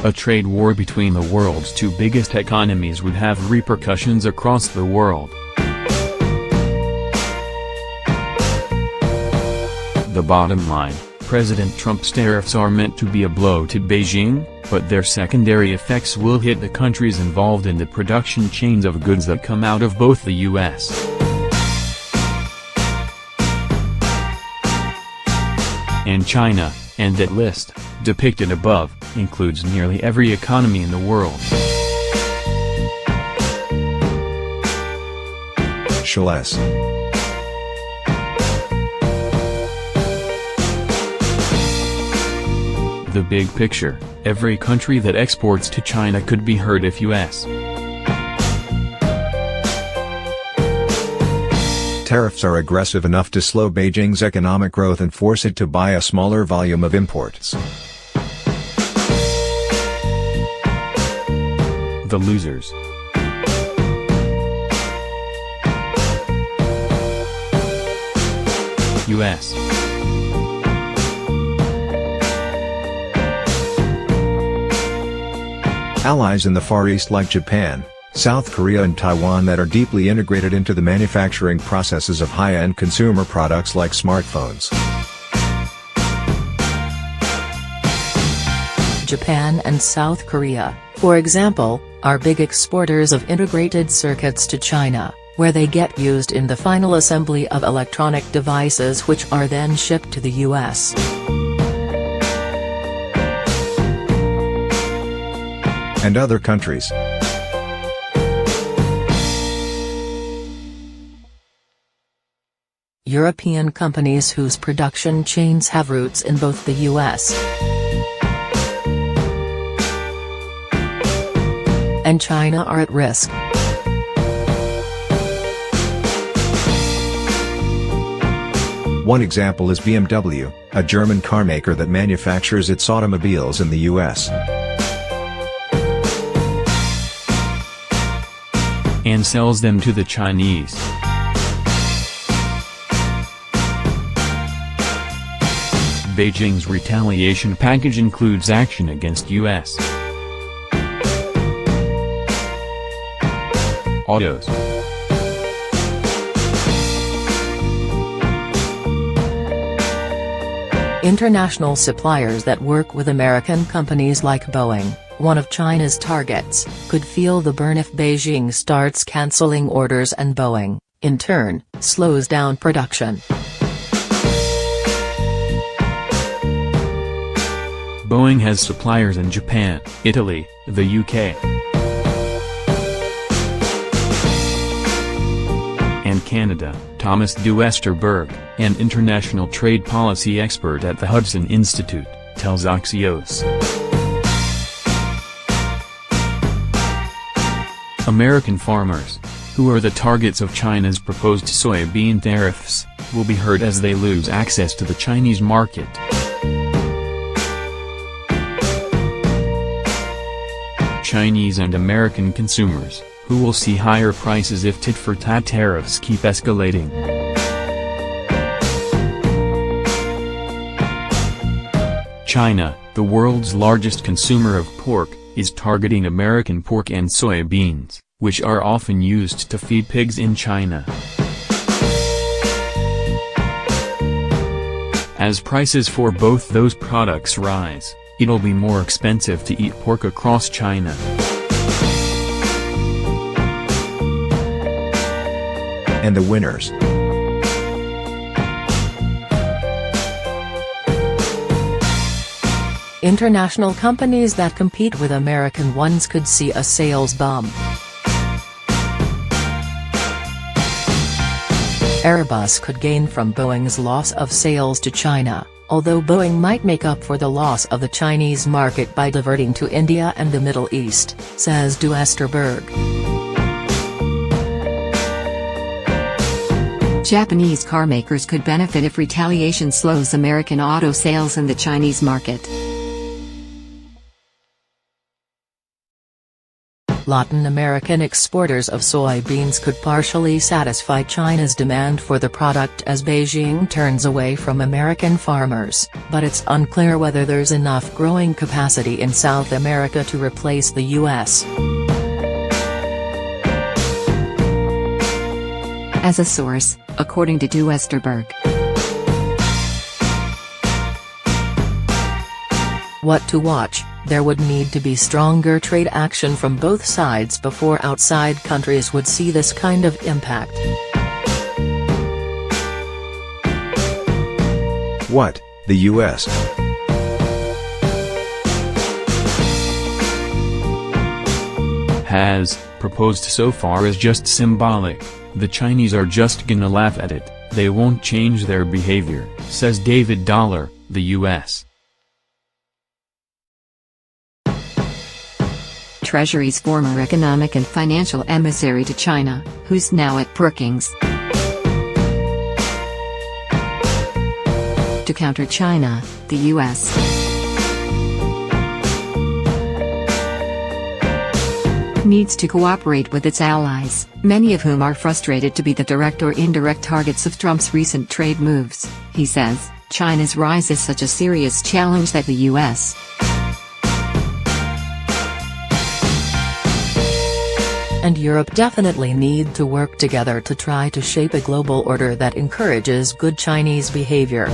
A trade war between the world's two biggest economies would have repercussions across the world. The bottom line, President Trump's tariffs are meant to be a blow to Beijing, but their secondary effects will hit the countries involved in the production chains of goods that come out of both the U.S. and China, and that list, depicted above, includes nearly every economy in the world. Shales. The big picture, every country that exports to China could be hurt if U.S. tariffs are aggressive enough to slow Beijing's economic growth and force it to buy a smaller volume of imports. The losers. U.S. Allies in the Far East like Japan, South Korea and Taiwan that are deeply integrated into the manufacturing processes of high-end consumer products like smartphones. Japan and South Korea, for example, are big exporters of integrated circuits to China, where they get used in the final assembly of electronic devices which are then shipped to the U.S. and other countries. European companies whose production chains have roots in both the U.S. and China are at risk. One example is BMW, a German carmaker that manufactures its automobiles in the U.S. and sells them to the Chinese. Beijing's retaliation package includes action against U.S. autos. International suppliers that work with American companies like Boeing, one of China's targets, could feel the burn if Beijing starts canceling orders and Boeing, in turn, slows down production. Boeing has suppliers in Japan, Italy, the UK, and Canada. Thomas de Westerberg, an international trade policy expert at the Hudson Institute, tells Axios. American farmers, who are the targets of China's proposed soybean tariffs, will be hurt as they lose access to the Chinese market. Chinese and American consumers, who will see higher prices if tit-for-tat tariffs keep escalating. China, the world's largest consumer of pork, is targeting American pork and soybeans, which are often used to feed pigs in China. As prices for both those products rise, it'll be more expensive to eat pork across China. And the winners. International companies that compete with American ones could see a sales bump. Airbus could gain from Boeing's loss of sales to China, although Boeing might make up for the loss of the Chinese market by diverting to India and the Middle East, says de Westerberg. Japanese carmakers could benefit if retaliation slows American auto sales in the Chinese market. Latin American exporters of soybeans could partially satisfy China's demand for the product as Beijing turns away from American farmers, but it's unclear whether there's enough growing capacity in South America to replace the U.S. As a source, according to Du Westerberg. What to watch: there would need to be stronger trade action from both sides before outside countries would see this kind of impact. What, the U.S. has proposed so far is just symbolic. The Chinese are just gonna laugh at it, they won't change their behavior, says David Dollar, the U.S. Treasury's former economic and financial emissary to China, who's now at Brookings. To counter China, the U.S. needs to cooperate with its allies, many of whom are frustrated to be the direct or indirect targets of Trump's recent trade moves, he says. China's rise is such a serious challenge that the U.S. and Europe definitely need to work together to try to shape a global order that encourages good Chinese behavior.